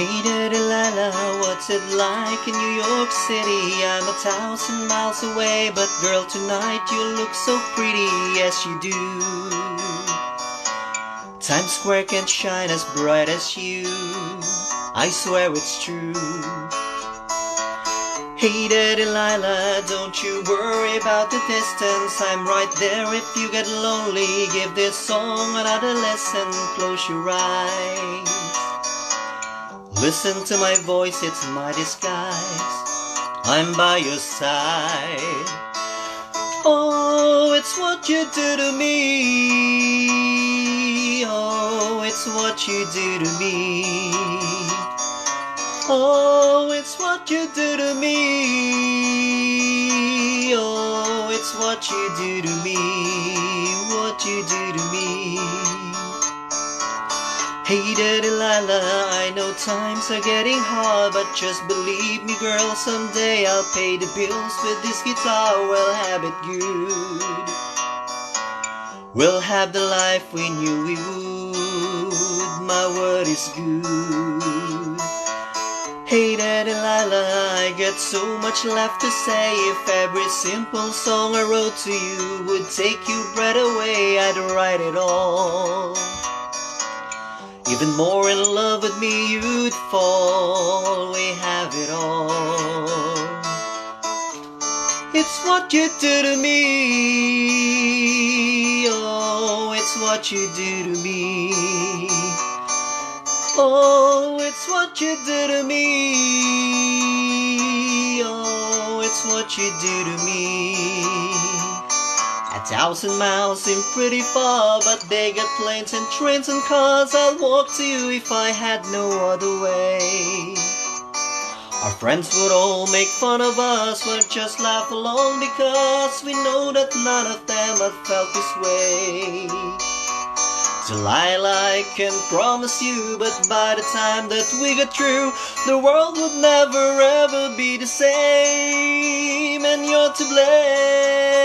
Hey there, Delilah, what's it like in New York City? I'm 1,000 miles away, but girl, tonight you look so pretty, yes you do. Times Square can't shine as bright as you, I swear it's true. Hey there, Delilah, don't you worry about the distance, I'm right there if you get lonely. Give this song another listen, close your eyes. Listen to my voice, it's my disguise, I'm by your side. Oh, it's what you do to me. Oh, it's what you do to me. Oh, it's what you do to me. Oh, it's what you do to me. What you do to me. Hey there, Delilah, I know times are getting hard, but just believe me, girl, someday I'll pay the bills with this guitar. We'll have it good. We'll have the life we knew we would. My word is good. Hey there, Delilah, I got so much left to say. If every simple song I wrote to you would take your breath away, I'd write it all. Even more in love with me you'd fall. We have it all. It's what you do to me. Oh, it's what you do to me. Oh, it's what you do to me. Oh, it's what you do to me. 1,000 miles seem pretty far, but they got planes and trains and cars. I'll walk to you if I had no other way. Our friends would all make fun of us, we'll just laugh along because we know that none of them have felt this way. Delilah, I can promise you, but by the time that we get through, the world would never ever be the same, and you're to blame.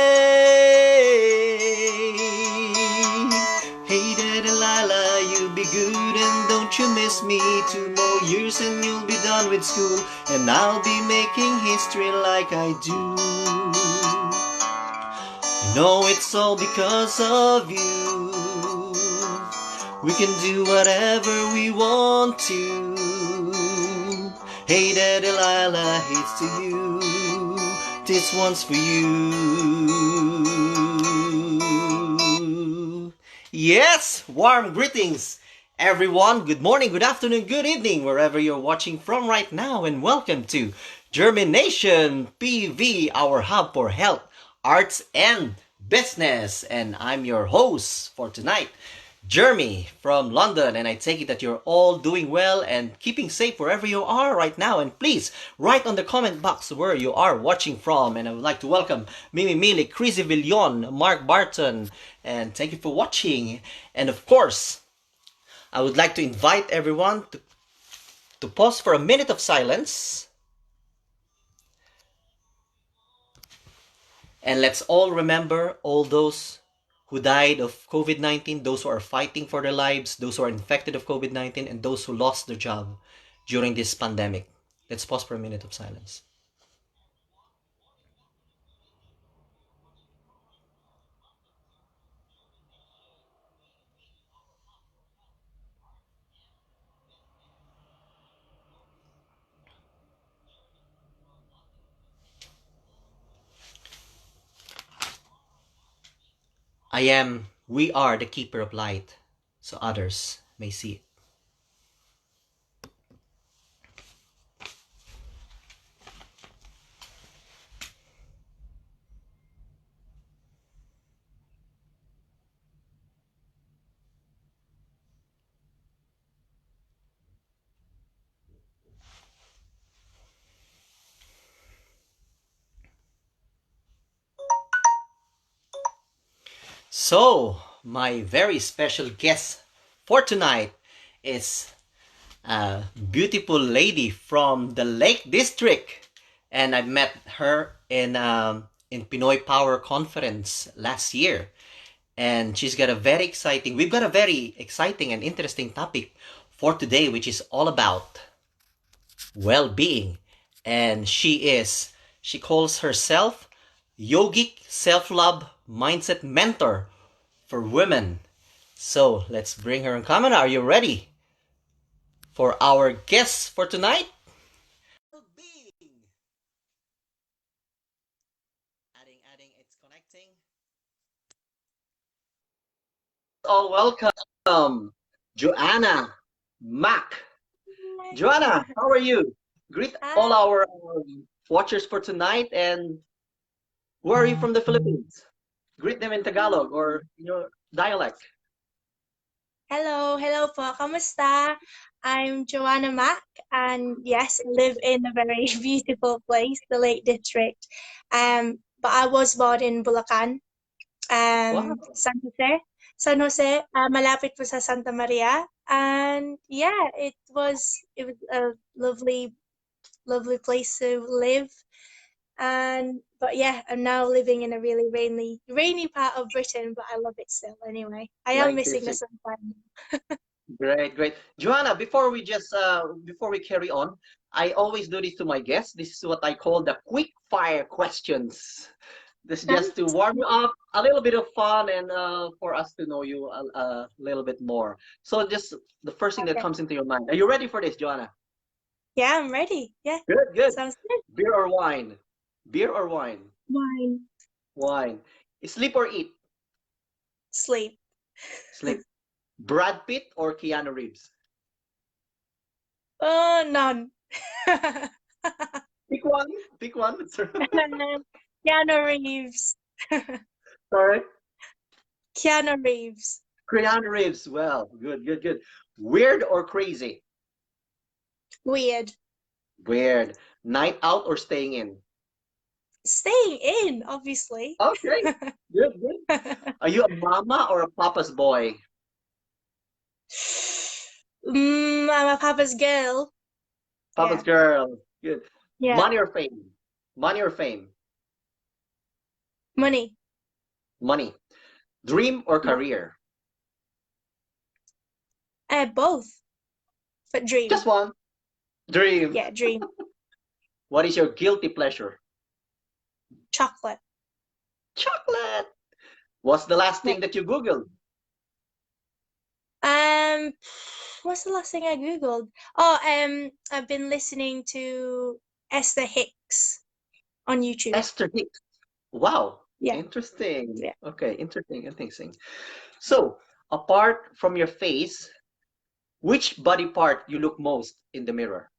Hey there, Delilah, you'll be good and don't you miss me. 2 more years and you'll be done with school, and I'll be making history like I do. You know it's all because of you. We can do whatever we want to. Hey there, Delilah, here's to you. This one's for you. Yes, warm greetings, everyone. Good morning, good afternoon, good evening, wherever you're watching from right now, and welcome to JhermiNATION PV, our hub for health, arts, and business. And I'm your host for tonight, Jeremy from London, and I take it that you're all doing well and keeping safe wherever you are right now. And please write on the comment box where you are watching from. And I would like to welcome Mimi Mili, Chrissy Villon, Mark Barton, and thank you for watching. And of course, I would like to invite everyone to pause for a minute of silence. And let's all remember all those who died of COVID-19, those who are fighting for their lives, those who are infected of COVID-19, and those who lost their job during this pandemic. Let's pause for a minute of silence. We are the keeper of light, so others may see it. So, my very special guest for tonight is a beautiful lady from the Lake District, and I met her in Pinoy Power Conference last year, and we've got a very exciting and interesting topic for today, which is all about well-being. And she calls herself Yogic Self-Love Mindset Mentor for Women. So let's bring her on camera. Are you ready for our guest for tonight? Well-being. Adding, it's connecting. All welcome, Joanna, Mac. Joanna, how are you? Greet all Hi. our watchers for tonight. And where are you from the Philippines? Greet them in Tagalog or in your dialect. Hello po. Kamusta? I'm Joanna Mack, and yes, I live in a very beautiful place, the Lake District. But I was born in Bulacan, Wow, San Jose. San Jose, malapit po sa Santa Maria. And yeah, it was a lovely place to live. And but yeah, I'm now living in a really rainy part of Britain, but I love it still anyway. I am like missing this. the sunshine. Great, great. Joanna, before we carry on, I always do this to my guests. This is what I call the quick fire questions. This is just to Nice. warm you up, a little bit of fun, and for us to know you a little bit more. So, just the first thing that Okay. comes into your mind. Are you ready for this, Joanna? Yeah, I'm ready. Yeah, Good, good. sounds good. Beer or wine? Beer or wine? Mine. Wine. Sleep or eat? Sleep. Sleep. Brad Pitt or Keanu Reeves? Oh, none. Pick one. Pick one. Keanu Reeves. Sorry. Keanu Reeves. Keanu Reeves. Well, good, good, good. Weird or crazy? Weird. Weird. Night out or staying in? Staying in, obviously. Okay. Good, good. Are you a mama or a papa's boy? I'm a papa's girl. Papa's Yeah, girl. Good. yeah. Money or fame? Money or fame? Money. Money. Dream or Yeah. career? Both. But Just dream. one. Dream. Yeah, dream. What is your guilty pleasure? Chocolate. Chocolate. What's the last Yeah. thing that you Googled? Um, what's the last thing I Googled? Oh, I've been listening to Esther Hicks on YouTube. Esther Hicks. Wow. Yeah, Interesting. yeah. Okay, interesting. So, apart from your face, which body part you look most in the mirror?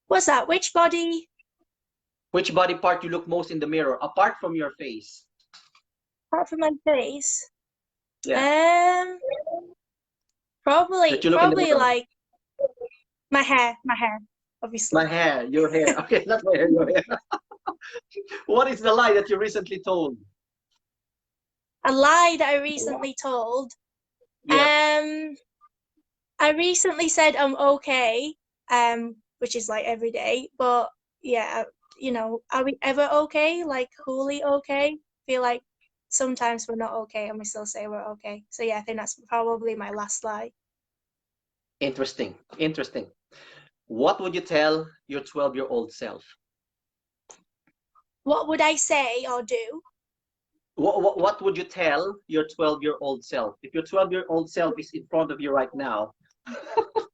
What's that? Which body? Which body part you look most in the mirror apart from your face? Apart from my face? Yeah, Um, that probably, you look in the probably mirror. like my hair, My obviously. hair, your hair. Okay, not my hair, your hair. What is the lie that you recently told? A lie that I recently told. Yeah, Um, I recently said I'm okay, which is like every day, but yeah, are we ever okay? Like wholly okay? Feel like sometimes we're not okay and we still say we're okay. So yeah, I think that's probably my last lie. interesting. What would you tell your 12-year-old self? What would I say or do? What would you tell your 12-year-old self? If your 12-year-old self is in front of you right now,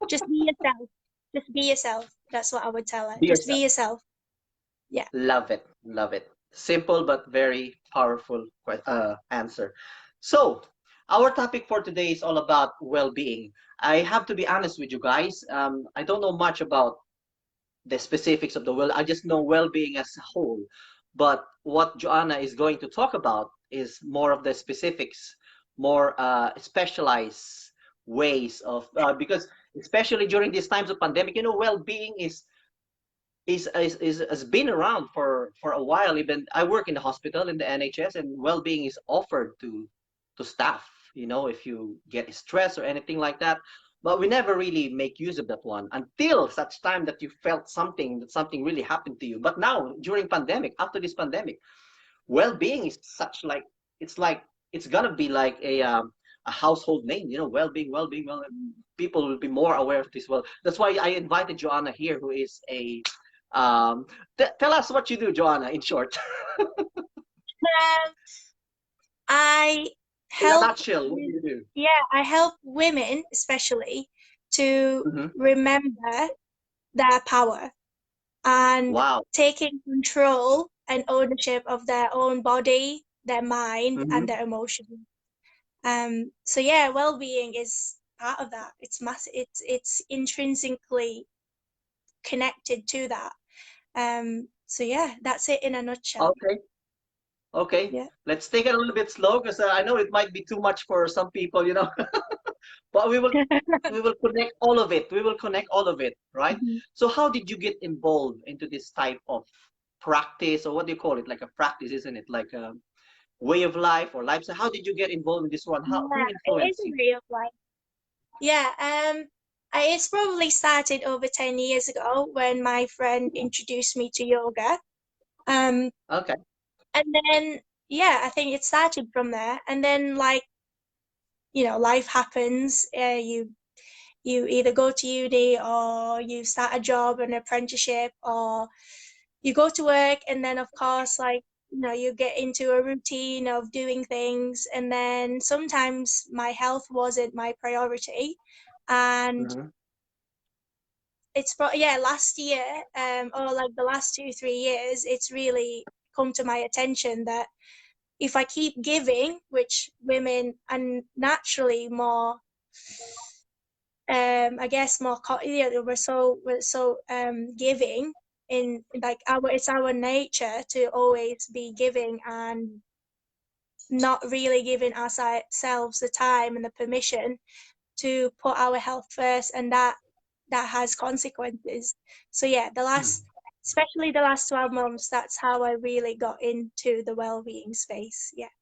Just be yourself. Just be yourself. That's what I would tell her. be Just be yourself. yourself. Yeah. Love it. Love it. Simple but very powerful answer. So, our topic for today is all about well-being. I have to be honest with you guys. I don't know much about the specifics of the well. I just know well-being as a whole. But what Joanna is going to talk about is more of the specifics, more specialized ways of because especially during these times of pandemic, well-being is has been around for a while. Even I work in the hospital in the NHS, and well-being is offered to staff. If you get stressed or anything like that, but we never really make use of that one until such time that you felt something really happened to you. But now during pandemic, after this pandemic, well-being is such like it's gonna be like a a household name. You know, well-being, well-being, well. People will be more aware of this. Well, that's why I invited Joanna here, who is a. Tell us what you do, Joanna, in short. Um, I In a help, nutshell, what do you do? yeah, I help women especially to Hmm. remember their power and Wow. taking control and ownership of their own body, their mind, and Hmm. their emotions. So yeah, well-being is part of that. It's massive. It's intrinsically connected to that. So yeah, that's it in a nutshell. Okay. Okay. Yeah. Let's take it a little bit slow because I know it might be too much for some people, you know. But we will connect all of it. We will connect all of it, right? Mhm. So how did you get involved into this type of practice, or what do you call it? Like a practice, isn't it? Like a way of life or lifestyle. How did you get involved in this one? How Yeah, who it is influenced a you? way of life. Yeah, it's probably started over 10 years ago when my friend introduced me to yoga. Um, Okay. and then, yeah, I think it started from there. And then, like, life happens. You either go to uni or you start a job, an apprenticeship, or you go to work. And then, of course, like, you get into a routine of doing things. And then sometimes my health wasn't my priority. And Hmm. yeah, last year, or like the last 2 3 years, it's really come to my attention that if I keep giving, which women are naturally more, I guess more, we're so giving in like it's our nature to always be giving and not really giving ourselves the time and the permission to put our health first, and that has consequences. So yeah, especially the last 12 months, that's how I really got into the well-being space. Yeah.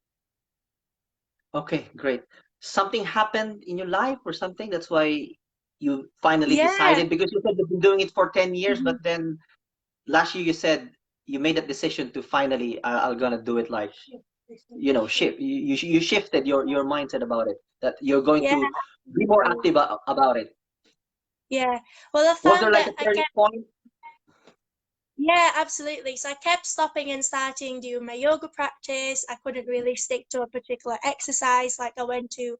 Okay, great. Something happened in your life or something? That's why you finally Yeah. decided, because you said you've been doing it for 10 years, but Mhm. then last year you said you made that decision to finally, I'm gonna do it, like, shift. You shifted your mindset about it, that you're going Yeah, to be more absolutely. active about it. Yeah. Well, I Was there found like that a I turning kept, point? yeah, absolutely. So I kept stopping and starting doing my yoga practice. I couldn't really stick to a particular exercise. Like I went to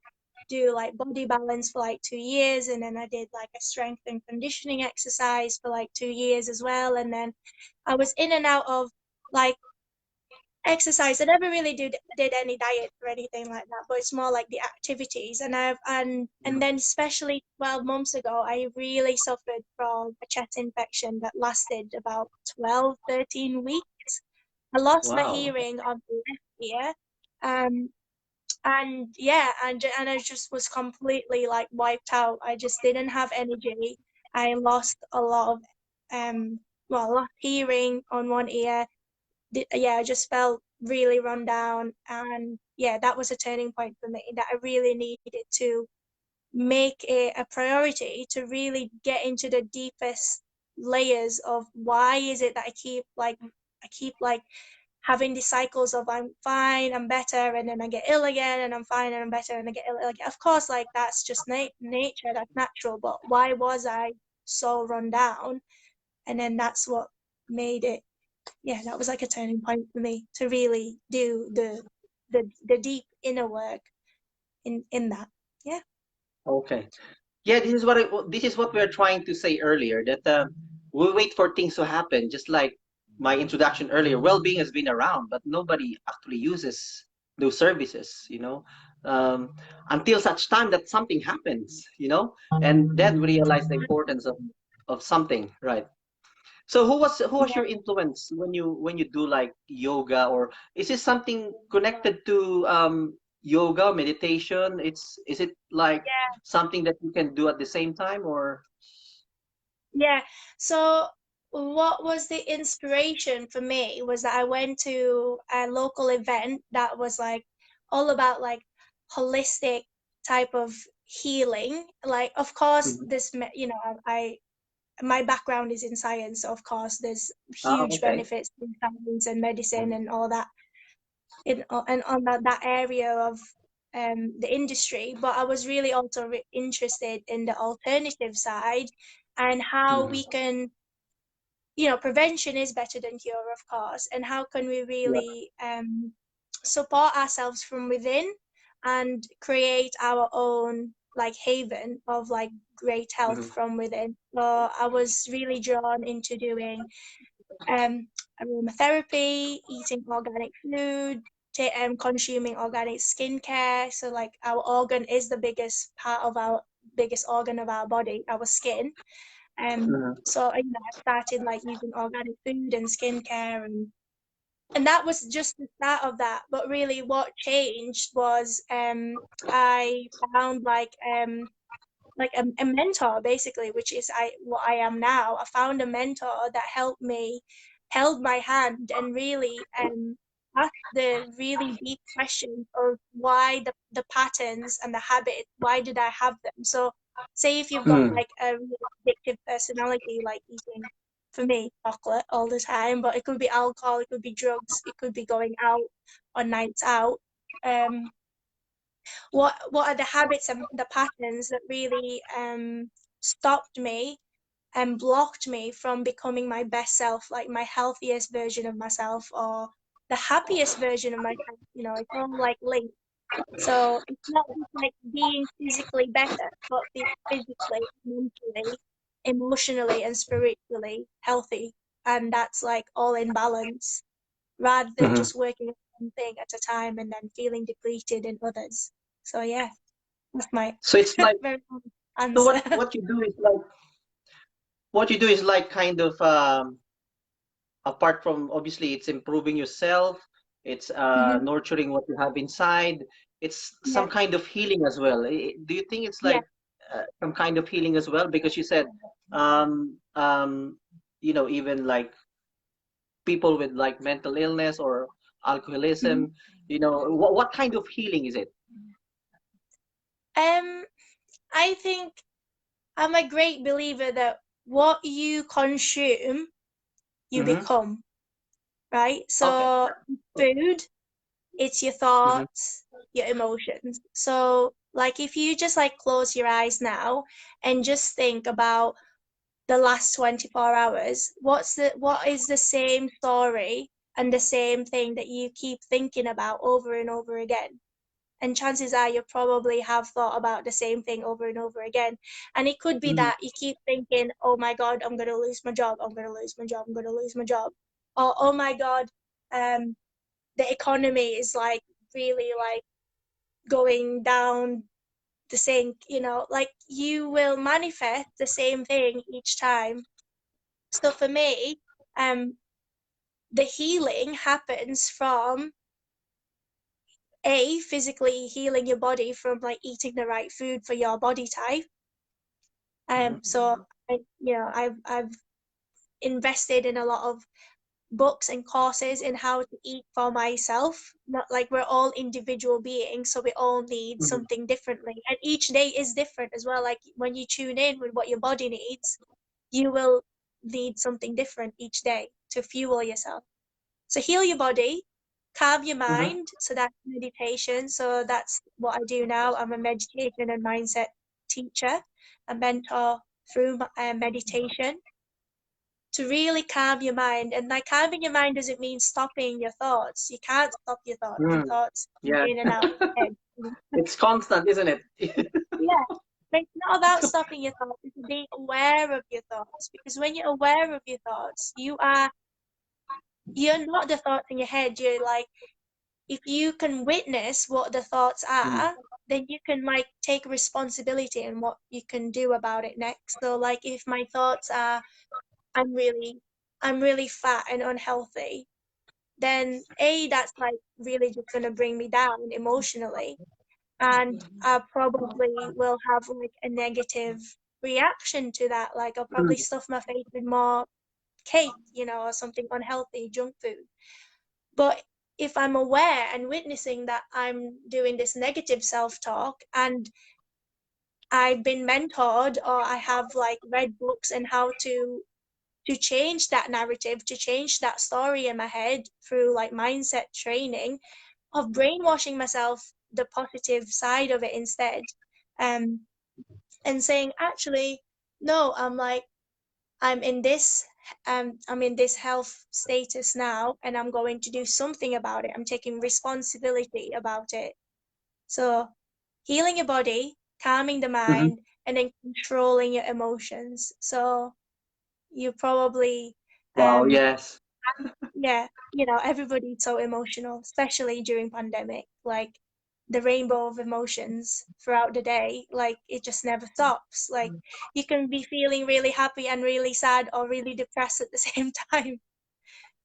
do like body balance for like 2 years, and then I did like a strength and conditioning exercise for like 2 years as well. And then I was in and out of like exercise. I never really did any diet or anything like that, but it's more like the activities. And then especially 12 months ago, I really suffered from a chest infection that lasted about 12, 13 weeks. I lost my Wow. hearing on the left ear. Um, and yeah, and I just was completely like wiped out. I just didn't have energy. I lost a lot of well, lost hearing on one ear. Yeah, I just felt really run down, and yeah, that was a turning point for me, that I really needed to make it a priority to really get into the deepest layers of why is it that I keep like having these cycles of I'm fine, I'm better, and then I get ill again, and I'm fine and I'm better, and I get ill again. Of course, like that's just nature, that's natural, but why was I so run down? And then that's what made it, yeah, that was like a turning point for me to really do the deep inner work in that. Yeah. Okay. Yeah, this is what we're trying to say earlier, that we wait for things to happen, just like my introduction earlier. Well-being has been around, but nobody actually uses those services, until such time that something happens, and then we realize the importance of something, right? So who was Yeah. your influence when you do like yoga, or is this something connected to yoga, meditation? Is it like something that you can do at the same time, or? Yeah. So what was the inspiration for me was that I went to a local event that was like all about like holistic type of healing. Like, of course, Mhm. I my background is in science, so of course there's huge Okay. benefits in science and medicine and all that in and on that area of the industry, but I was really also interested in the alternative side and how Mm-hmm. we can, prevention is better than cure, of course, and how can we Yeah. really support ourselves from within and create our own like haven of like great health Mm-hmm. from within. So I was really drawn into doing um, aromatherapy, eating organic food, consuming organic skincare. So like our organ is the biggest organ of our body, our skin. Mm-hmm. So I started like using organic food and skincare, and that was just the start of that. But really, what changed was I found like a mentor basically, which is what I am now. I found a mentor that helped me, held my hand, and really asked the really deep questions of why the patterns and the habits, why did I have them? So say if you've got Mm-hmm. like a really addictive personality, like eating, for me, chocolate all the time, but it could be alcohol, it could be drugs, it could be going out on nights out. Um, what are the habits and the patterns that really stopped me and blocked me from becoming my best self, like my healthiest version of myself or the happiest version of myself? It's all like linked. So it's not just like being physically better, but being physically, mentally, emotionally, and spiritually healthy. And that's like all in balance rather than Mm-hmm. just working on one thing at a time and then feeling depleted in others. So yeah, that's my So it's like, very long so answer. what you do is like, kind of apart from, obviously, it's improving yourself, it's Hmm. nurturing what you have inside, it's Yeah, some kind of healing as well. Do you think it's yeah. like some kind of healing as well? Because you said, um, um, even like people with like mental illness or Hmm. alcoholism, what kind of healing is it? Um, I think I'm a great believer that what you consume, you Mm-hmm. become, right? Okay. So food, it's your Mm-hmm. thoughts, your emotions. So like if you just like close your eyes now and just think about the last 24 hours, what is the same story and the same thing that you keep thinking about over and over again? And chances are you probably have thought about the same thing over and over again. And it could be Mm-hmm. that you keep thinking, oh my God, I'm going to lose my job. I'm going to lose my job. I'm going to lose my job. Or, oh my God, um, the economy is like really like going down the sink, like you will manifest the same thing each time. So for me, um, the healing happens from physically healing your body from like eating the right food for your body type. Mm-hmm. So I've invested in a lot of books and courses in how to eat for myself. Not like we're all individual beings, so we all need Mm-hmm. something differently. And each day is different as well. Like when you tune in with what your body needs, you will need something different each day to fuel yourself. So heal your body, calm your Mm-hmm. mind. So that's meditation. So that's what I do now. I'm a meditation and mindset teacher, a mentor through meditation to really calm your mind. And like calming your mind doesn't mean stopping your thoughts. You can't stop your thoughts. Your Mm. thoughts come Yeah. in and out of your head. It's constant, isn't it? Yeah. But it's not about stopping your thoughts, it's being aware of your thoughts. Because when you're aware of your thoughts, you're not the thoughts in your head. You're like, if you can witness what the thoughts Mm. are, then you can like take responsibility and what you can do about it next. So like if my thoughts are I'm really I'm really fat and unhealthy, then that's like really just gonna bring me down emotionally. And I probably will have like a negative reaction to that. Like I'll probably Mm. stuff my face with more cake, or something unhealthy, junk food. But if I'm aware and witnessing that I'm doing this negative self-talk and I've been mentored or I have like read books and how to change that narrative, to change that story in my head through like mindset training of brainwashing myself the positive side of it instead. Um, and saying, actually, no, I'm in this I'm in this health status now, and I'm going to do something about it. I'm taking responsibility about it. So healing your body, calming the Mhm. mind, and then controlling your emotions. So you probably Wow, um yes. yeah, everybody's so emotional, especially during pandemic. Like the rainbow of emotions throughout the day, like it just never stops. Like you can be feeling really happy and really sad or really depressed at the same time,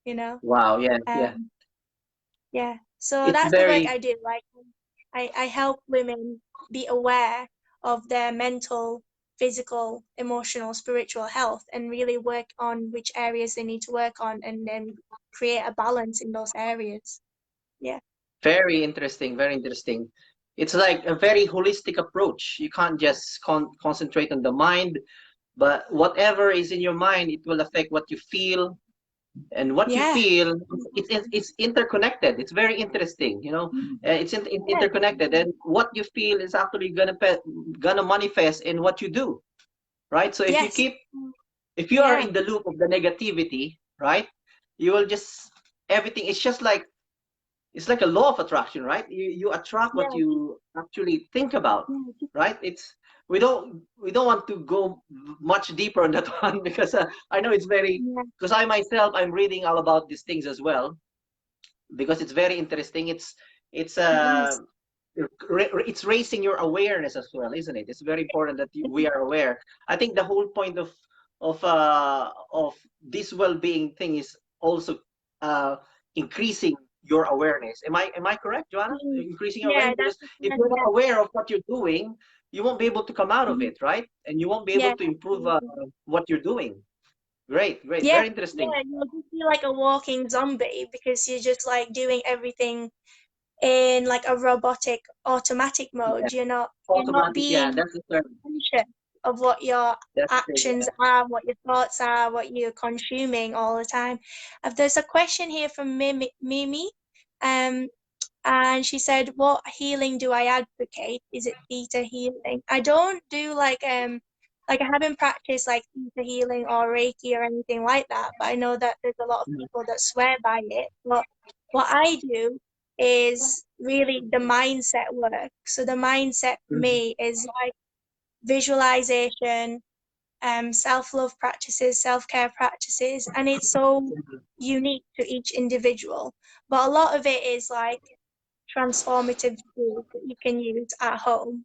you know. Wow, yeah, yeah. Um, yeah. So It's that's the work very I do. Like I help women be aware of their mental, physical, emotional, spiritual health and really work on which areas they need to work on and then create a balance in those areas. Yeah. very interesting, very interesting. It's like a very holistic approach. You can't just concentrate on the mind, but whatever is in your mind, it will affect what you feel, and what you Yeah. feel, it's interconnected. It's very interesting, it's Yeah. interconnected, and what you feel is actually gonna manifest in what you do, right? So Yes. if you are Yeah. in the loop of the negativity, right, you will just, everything, it's like a law of attraction, right? You attract what Yeah. you actually think about, Yeah. right? It's we don't want to go much deeper on that one, because I know it's very, Yeah. because I myself, I'm reading all about these things as well, because it's very interesting. It's It is. it's raising your awareness as well, isn't it? It's very important that we are aware. I think the whole point of this well-being thing is also uh, increasing your awareness. Am I correct, Joanna? Increasing your Yeah, awareness, that's because if you're not aware of what you're doing, you won't be able to come out of Mhm. it, right? And you won't be Yeah, able to improve absolutely. what you're doing. Great, great, Yeah, very interesting. yeah, you'll just be like a walking zombie because you're just like doing everything in like a robotic automatic Yeah, mode. You're not automatic. Yeah, being that's the term. conscious of what your That's the thing. actions Yeah. are, what your thoughts are, what you're consuming all the time. There's a question here from Mimi. Um, and she said, "What healing do I advocate? Is it theta healing? I don't do like I haven't practiced like theta healing or Reiki or anything like that, but I know that there's a lot of Mhm. people that swear by it. But what I do is really the mindset work. So the mindset for Mhm. me is like visualization, self-love practices, self-care practices, and it's so unique to each individual. But a lot of it is like transformative tools that you can use at home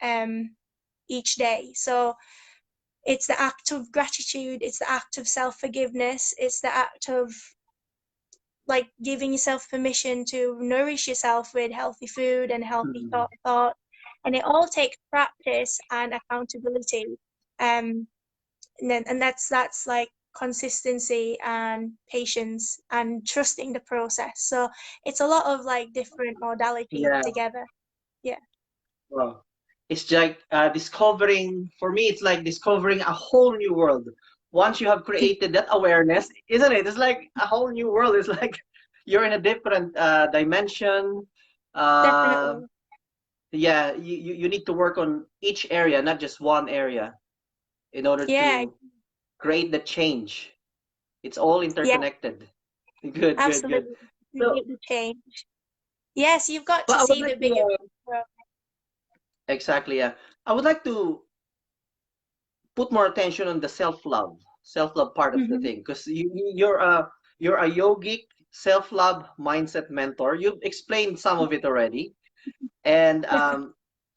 um, each day. So it's the act of gratitude, it's the act of self forgiveness, it's the act of like giving yourself permission to nourish yourself with healthy food and healthy Mhm. thought. And it all takes practice and accountability. Um, and that's like consistency and patience and trusting the process. So it's a lot of like different modalities Yeah. together. Yeah. Well, it's like discovering. For me, it's like discovering a whole new world. Once you have created that awareness, isn't it? It's like a whole new world. It's like you're in a different dimension. Uh, Definitely. yeah, you need to work on each area, not just one area, in order Yeah, to create the change. It's all yeah, interconnected. Good, good, good. absolutely. So, Create the change. Yes, you've got but to I would see the like to bigger picture. exactly, yeah. I would like to put more attention on the self love part of the Mm-hmm. thing, because you're a yogic self-love mindset mentor. You've explained some of it already, and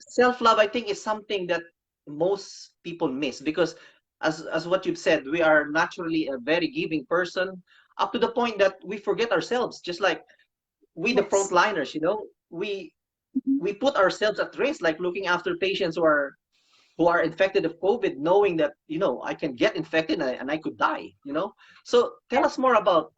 self-love, I think, is something that most people miss, because as what you've said, we are naturally a very giving person, up to the point that we forget ourselves, just like we, the Yes. frontliners, we Mhm. we put ourselves at risk, like looking after patients who are infected of COVID, knowing that I can get infected, and I could die. So tell Yeah. us more about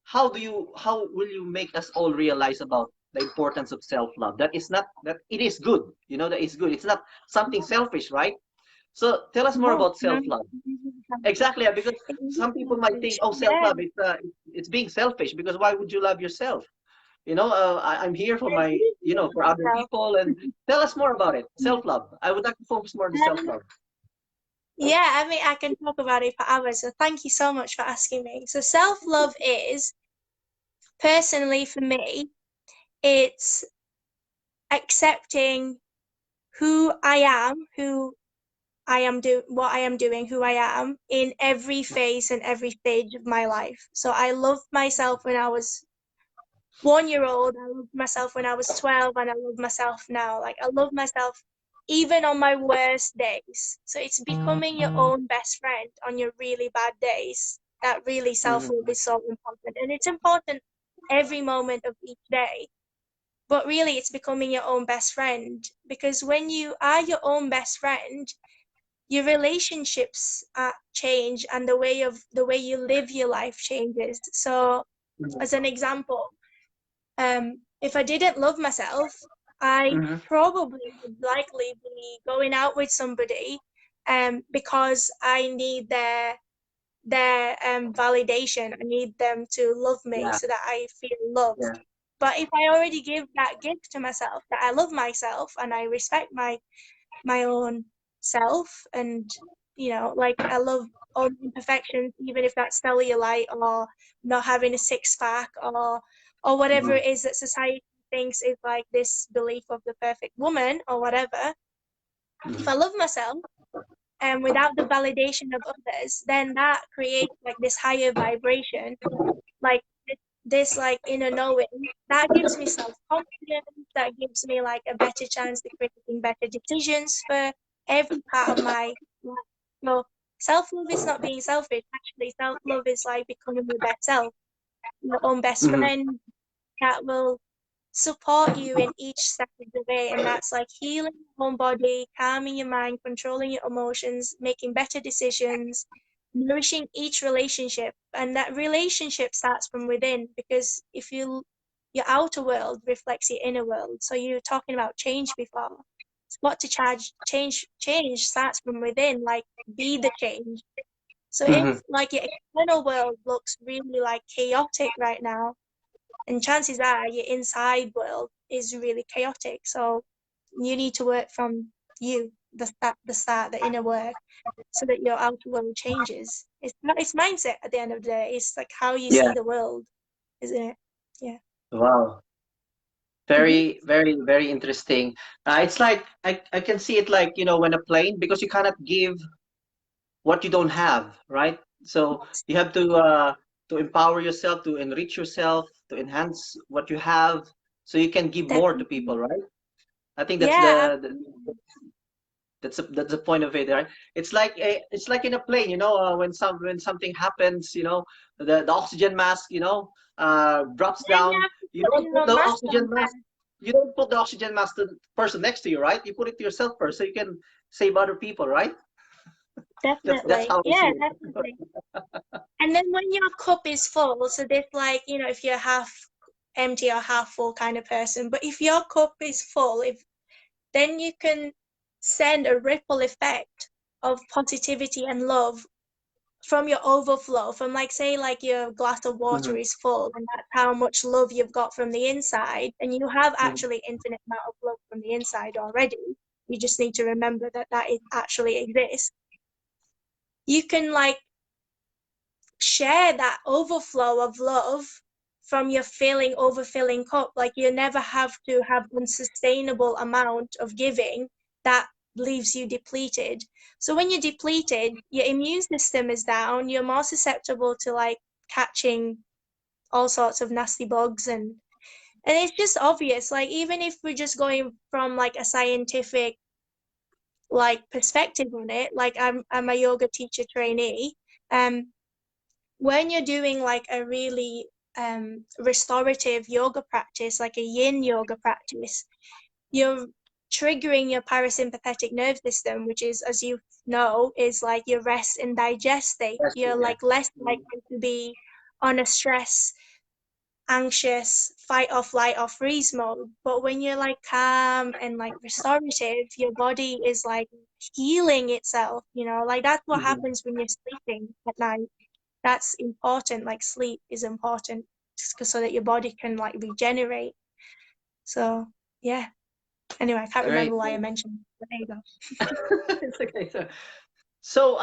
how will you make us all realize about the importance of self love. That is not that it is good. That it's good. It's not something selfish, right? So tell us more No, about no, self love. Exactly, yeah, because it is some people might think, selfish. oh, self Yeah. love, it's being selfish, because why would you love yourself? I'm here for I my, believe for in other myself. people. And tell us more about it. Self-love. I would like to focus more on the Um, self-love. yeah, I mean, I can talk about it for hours, so thank you so much for asking me. So, self-love is, personally for me, it's accepting who I am, what I am doing, who I am in every phase and every stage of my life. So I loved myself when I was 1 year old. I loved myself when I was 12, and I love myself now. Like, I love myself even on my worst days. So it's becoming your own best friend on your really bad days. That really self-love Mm-hmm. is so important. And it's important every moment of each day. But really, it's becoming your own best friend, because when you are your own best friend, your relationships change, and the way you live your life changes. So, as an example, if I didn't love myself, I Mm-hmm. probably would likely be going out with somebody, because I need their validation. I need them to love me Yeah. so that I feel Yeah. loved. But if I already give that gift to myself, that I love myself and I respect my own self, and like, I love all the imperfections, even if that's cellulite or not having a six pack, or whatever Mm-hmm. it is that society thinks is like this belief of the perfect woman or whatever. If I Mm-hmm. love myself, and without the validation of others, then that creates like this higher vibration, like this like inner knowing that gives me self-confidence, that gives me like a better chance of creating better decisions for every part of my life. So self-love is not being selfish. Actually, self-love is like becoming your best self, your own best Mm-hmm. friend that will support you in each step of the way. And that's like healing your own body, calming your mind, controlling your emotions, making better decisions, nourishing each relationship. And that relationship starts from within, because if your outer world reflects your inner world. So you were talking about change before. It's what to charge change starts from within, like, be the change. So if Mm-hmm. like your external world looks really like chaotic right now, and chances are your inside world is really chaotic. So you need to work from you, the inner work, so that your outer world changes. It's mindset at the end of the day. It's like how you Yeah. see the world, isn't it? Yeah. Wow. Hmm. Very, very, very interesting. It's like I can see it like, when a plane, because you cannot give what you don't have, right? So you have to empower yourself, to enrich yourself, to enhance what you have, so you can give more to people, Definitely. right? I think that's Yeah. that's the point of it, right? It's like in a plane, when something happens, the oxygen mask, drops Yeah, you down. have to put your mask on first. You don't put the oxygen mask to the person next to you, right? You put it to yourself first, so you can save other people, right? That's Definitely. how I see Yeah, it. definitely. And then when your cup is full, so this, like, if you're half empty or half full kind of person, but if your cup is full, if then you can send a ripple effect of positivity and love from your overflow, from, like, say, like your glass of water Mhm, is full, and that's how much love you've got from the inside, and you have mhm, actually infinite amount of love from the inside already. You just need to remember that it actually exists. You can, like, share that overflow of love from your overfilling cup. Like, you never have to have unsustainable amount of giving that leaves you depleted. So when you're depleted, your immune system is down, you're more susceptible to, like, catching all sorts of nasty bugs, and it's just obvious. Like, even if we're just going from like a scientific like perspective on it, like, I'm a yoga teacher trainee. um when you're doing like a really restorative yoga practice, like a yin yoga practice, you're triggering your parasympathetic nerve system, which is, as you know, is like your rest and digest state. that's You're yeah. like less Mhm, likely to be on a stress, anxious, fight or flight or freeze mode. But when you're like calm and like restorative, your body is like healing itself, like that's what mhm. happens when you're sleeping at night. That's important. Like, sleep is important. so that your body can like regenerate. So yeah. Anyway, I can't Great. remember why I mentioned it, but there you go. It's okay. So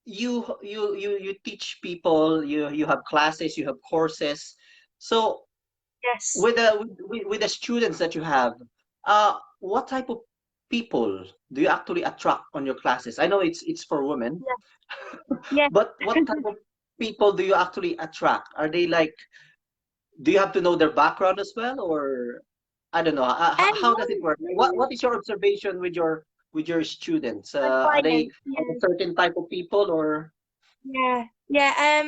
you teach people, you have classes, you have courses. So Yes. with the students that you have, what type of people do you actually attract on your classes? I know it's for women, Yeah. Yeah. but what type of people do you actually attract? Are they like, do you have to know their background as well, or I don't know. How does it And work? What is your observation with your students? my Are they clients, of a yeah. certain type of people, or Yeah, yeah.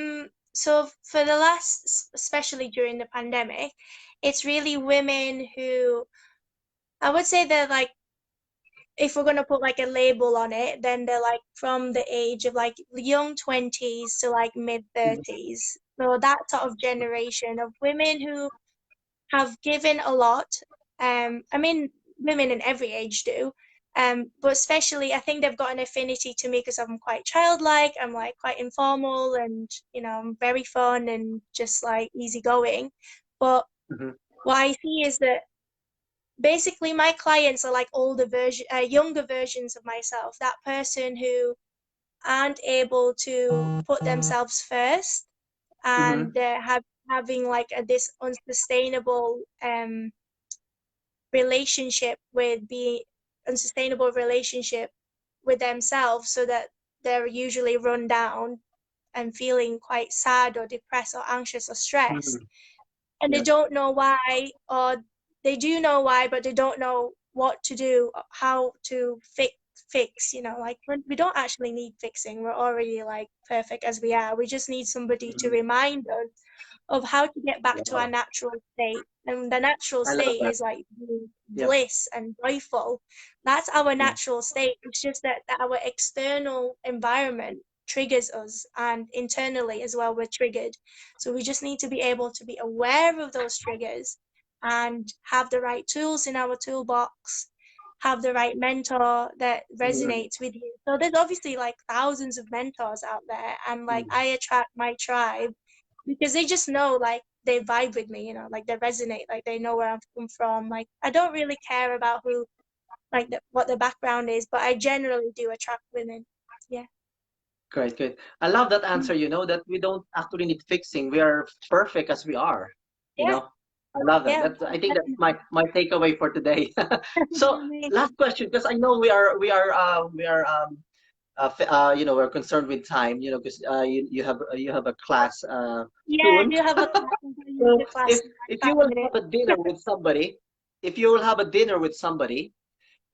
So for the last, especially during the pandemic, it's really women who I would say they're like, if we're gonna put like a label on it, then they're like from the age of like young 20s to like mid Mhm, 30s. So that sort of generation of women who have given a lot. I mean, women in every age do. But especially, I think they've got an affinity to me because I'm quite childlike. I'm like quite informal, and I'm very fun and just like easygoing. But mhm, what I see is that basically my clients are like younger versions of myself. That person who aren't able to put themselves first, mhm, and having like this unsustainable relationship with being unsustainable relationship with themselves, so that they're usually run down and feeling quite sad or depressed or anxious or stressed, mhm. and they Yeah. don't know why, or they do know why but they don't know what to do, how to fix, like we don't actually need fixing. We're already like perfect as we are. We just need somebody to Mhm. remind us of how to get back to our Wow. natural state. And the natural I love state that. is like being Yep. bliss and joyful. That's our Yeah. natural state. It's just that our external environment triggers us, and internally as well, we're triggered. So we just need to be able to be aware of those triggers and have the right tools in our toolbox, have the right mentor that Mhm, resonates with you. So there's obviously like thousands of mentors out there, and like mhm, I attract my tribe because they just know, like they vibe with me, like they resonate, like they know where I'm come from. Like I don't really care about who, like what the background is, but I generally do attract women. Yeah. great, great. I love that Mm. answer, that we don't actually need fixing. We are perfect as we are, you Yeah. know. I love that. Yeah. I think that's Definitely. my takeaway for today. So last question, because I know we're concerned with time, because you have a class Yeah, I soon. do have a class. I'm going to So yoga class in like if you 5 will minutes. have a dinner with somebody, if you will have a dinner with somebody,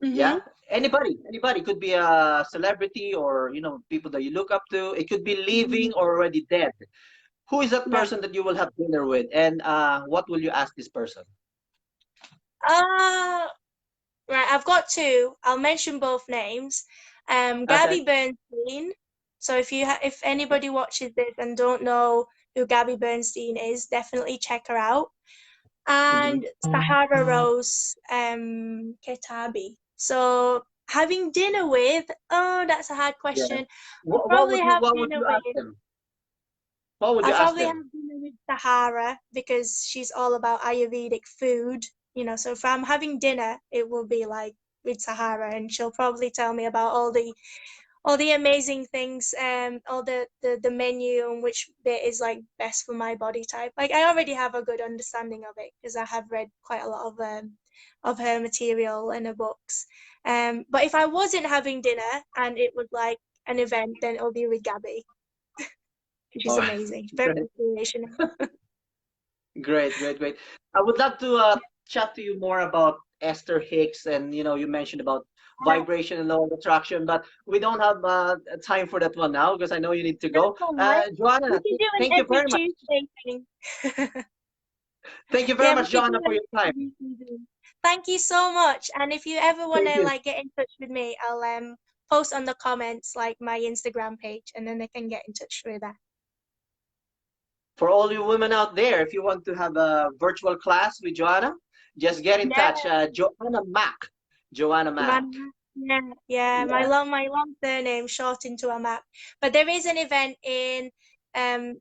Mm-hmm. yeah, anybody could be a celebrity, or people that you look up to. It could be Mm-hmm. living or already dead. Who is that Right. person that you will have dinner with, and what will you ask this person? Uh, right. I've got two. I'll mention both names. Okay. Gabby Bernstein. So if anybody watches this and don't know who Gabby Bernstein is, definitely check her out. Hmm. And Sahara Rose Ketabi. So having dinner with, oh, that's a hard Yeah. question. I'll What probably would you have what would dinner you ask with them? What would you I'll ask probably have them? dinner with Sahara because she's all about Ayurvedic food. So if I'm having dinner, it will be like with Sahara, and she'll probably tell me about all the amazing things, all the menu and which bit is like best for my body type. Like I already have a good understanding of it because I have read quite a lot of her material and her books. But if I wasn't having dinner and it was like an event, then it'll be with Gabby. She's Oh, amazing, very great, inspirational. great, great, great. I would love to chat to you more about Esther Hicks, and you mentioned about vibration and law of attraction, but we don't have time for that one now because I know you need to That's go. all right. We Joanna, can do an thank you every very much. Tuesday thing. Thank you very Yeah, we much, could do Joanna, for an your time. every Tuesday. Thank you so much. And if you ever want Thank to you. like get in touch with me, I'll post on the comments like my Instagram page, and then they can get in touch with that. For all you women out there, if you want to have a virtual class with Joanna, just get in Yeah, touch. Joanna Mac. Joanna Mac. Joanna. Yeah, yeah. My Yeah. long my long surname short into a map. But there is an event in um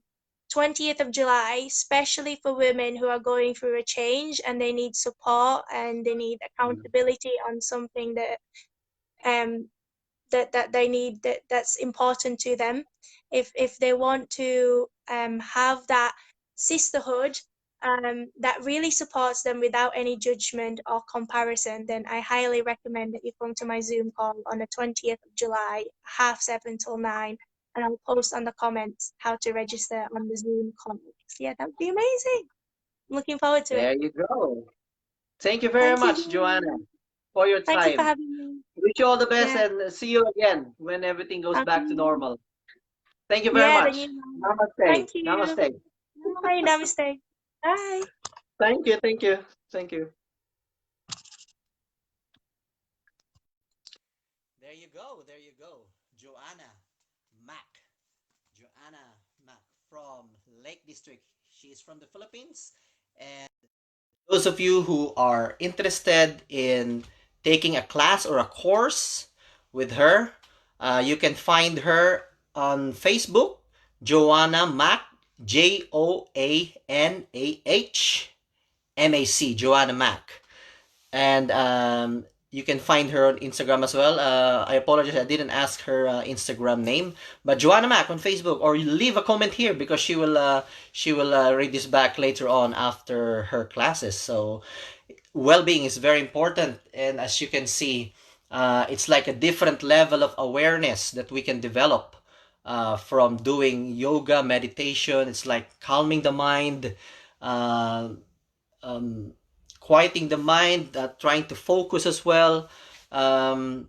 20th of July, especially for women who are going through a change and they need support and they need accountability on something um that they need, that's important to them. If they want to have that sisterhood that really supports them without any judgment or comparison, then I highly recommend that you come to my Zoom call on the 20th of July, 7:30 till 9, and I'll post on the comments how to register on the Zoom call. So yeah, that would be amazing. I'm looking forward to it. There you go. Thank you very Thank you, much, Joanna, Joanah. for your Thank you for time. having me. Wish you all the best Yeah. and see you again when everything goes back to Um, normal. Thank you very yeah, the much. new one. Namaste. Thank you. Namaste. Bye. Namaste. Bye. Thank you. Thank you. Thank you. There you go. There you go. Joanna Mac. Joanna Mac from Lake District. She's from the Philippines. And those of you who are interested in taking a class or a course with her, you can find her on Facebook, Joanna Mac, JOANAHMAC, Joanna Mac. And you can find her on Instagram as well. I apologize, I didn't ask her Instagram name, but Joanna Mac on Facebook, or you leave a comment here because she will read this back later on after her classes. So well-being is very important, and as you can see, it's like a different level of awareness that we can develop from doing yoga meditation. It's like calming the mind, uh, um, quieting the mind, trying to focus as well, um,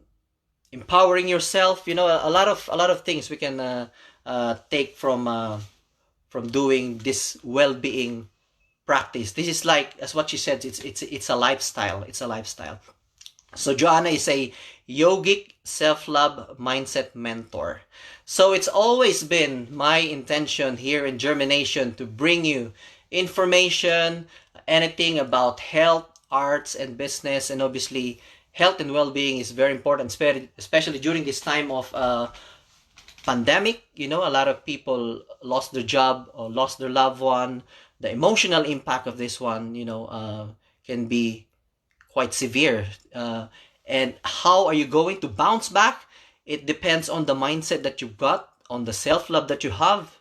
empowering yourself. You know, a lot of things we can take from doing this well-being practice. This is like, as what she said, it's a lifestyle. It's a lifestyle. So Joanna is a yogic self-love mindset mentor. So it's always been my intention here in JhermiNATION to bring you information, anything about health, arts, and business, and obviously health and well-being is very important, especially during this time of pandemic. You know, a lot of people lost their job or lost their loved one. The emotional impact of this one, can be quite severe. And how are you going to bounce back? It depends on the mindset that you've got, on the self love that you have,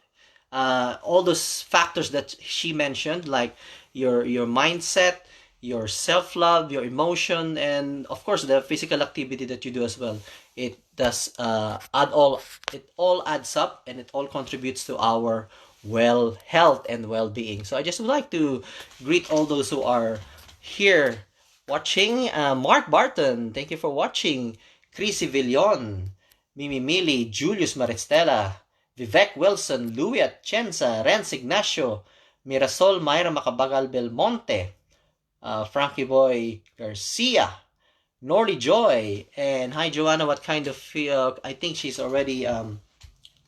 all those factors that she mentioned, like your mindset, your self love, your emotion, and of course the physical activity that you do as well. It does add all. It all adds up, and it all contributes to our well health and well being. So I just would like to greet all those who are here watching. Mark Barton, thank you for watching. Chrissy Villon, Mimi Mili, Julius Maristela, Vivek Wilson, Louis Atienza, Renz Ignacio, Mirasol Mayra Macabagal Belmonte, Frankie Boy Garcia, Norley Joy, and hi Joanna, what kind of, I think she's already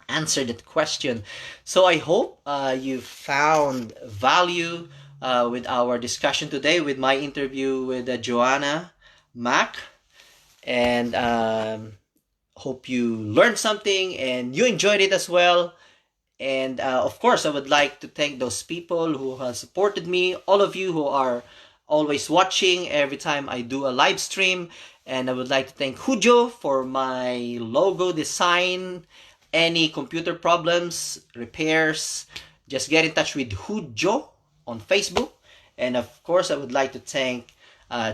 answered that question. So I hope you found value with our discussion today, with my interview with Joanna Mac, and hope you learned something and you enjoyed it as well. And of course, I would like to thank those people who have supported me, all of you who are always watching every time I do a live stream. And I would like to thank Hujo for my logo design. Any computer problems, repairs, just get in touch with Hujo on Facebook. And of course, I would like to thank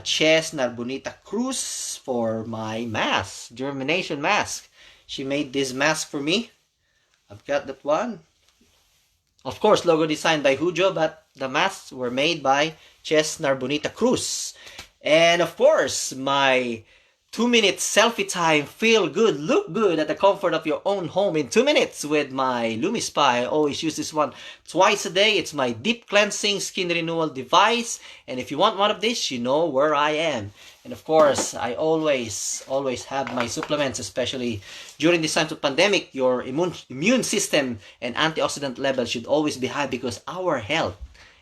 Ches Narbonita Cruz for my mask, JhermiNATION mask. She made this mask for me. I've got that one. Of course, logo designed by Hujo, but the masks were made by Ches Narbonita Cruz. And of course, my 2-minute selfie time, feel good, look good at the comfort of your own home in 2 minutes with my LumiSpa. I always use this one twice a day. It's my deep cleansing skin renewal device. And if you want one of these, you know where I am. And of course, I always have my supplements, especially during this time of pandemic. Your immune system and antioxidant levels should always be high because our health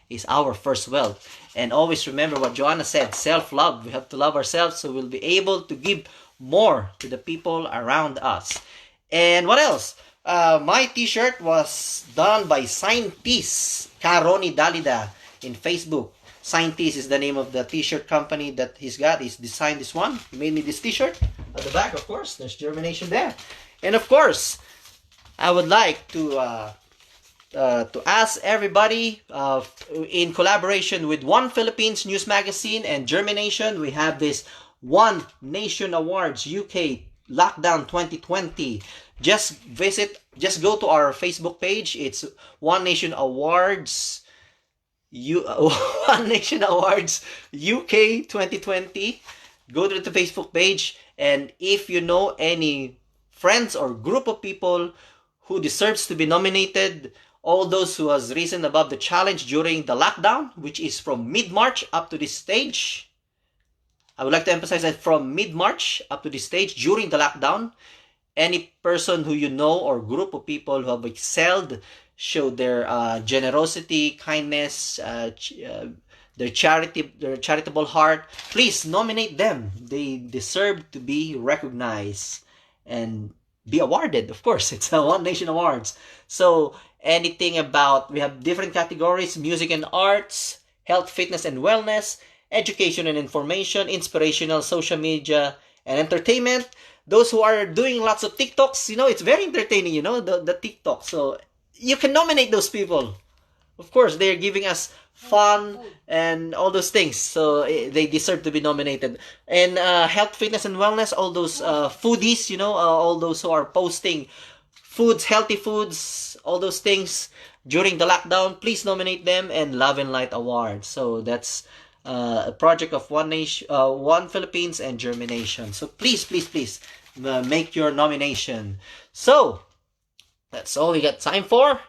is our first wealth. And always remember what Joanna said, self-love. We have to love ourselves so we'll be able to give more to the people around us. And what else? My t-shirt was done by Scientist Caroni Dalida in Facebook. Scientist is the name of the t-shirt company that he's got. He's designed this one. He made me this t-shirt. At the back, of course, there's JhermiNATION there. And of course, I would like to ask everybody, in collaboration with One Philippines News Magazine and JhermiNATION, we have this One Nation Awards UK Lockdown 2020. Just go to our Facebook page. It's One Nation Awards One Nation Awards UK 2020. Go to the Facebook page, and if you know any friends or group of people who deserves to be nominated, all those who has risen above the challenge during the lockdown, which is from mid-March up to this stage. I would like to emphasize that from mid-March up to this stage during the lockdown, any person who you know or group of people who have excelled, showed their generosity, kindness, their charitable heart, please nominate them. They deserve to be recognized and be awarded. Of course, it's a One Nation Awards. So anything about, we have different categories: music and arts, health, fitness and wellness, education and information, inspirational, social media, and entertainment. Those who are doing lots of TikToks, it's very entertaining, the TikTok. So you can nominate those people. Of course, they're giving us fun and all those things. So they deserve to be nominated. And health, fitness, and wellness, all those foodies, all those who are posting foods, healthy foods, all those things during the lockdown, please nominate them. And Love and Light Award. So that's a project of One Nation, One Philippines, and JhermiNATION. So please, make your nomination. So that's all we got time for.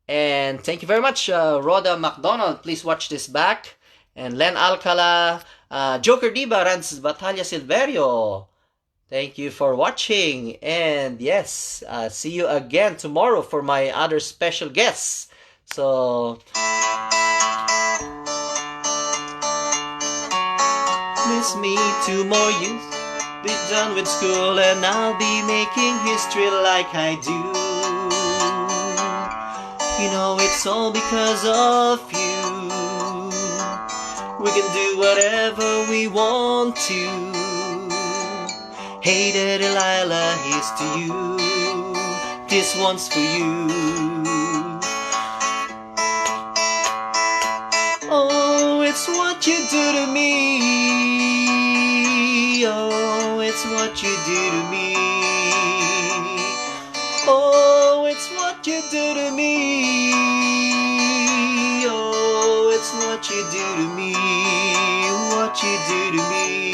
And thank you very much, Rhoda McDonald. Please watch this back. And Len Alcala, Joker Diba, Ranz Batalya Silverio. Thank you for watching. And yes, see you again tomorrow for my other special guests. So miss me to more youth. Be done with school and I'll be making history like I do. It's all because of you. We can do whatever we want to. Hey there, Delilah, here's to you. This one's for you. Oh, it's what you do to me. Oh, it's what you do to me. Oh, it's what you do to me. Oh, it's what you do to me. What you do to me.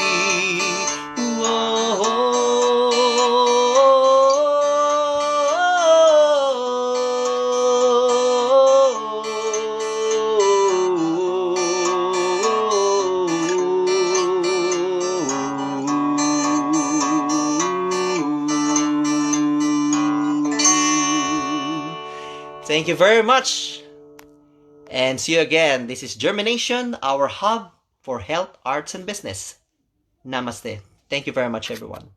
Whoa. Thank you very much, and see you again. This is JhermiNATION, our hub for health, arts, and business. Namaste. Thank you very much, everyone.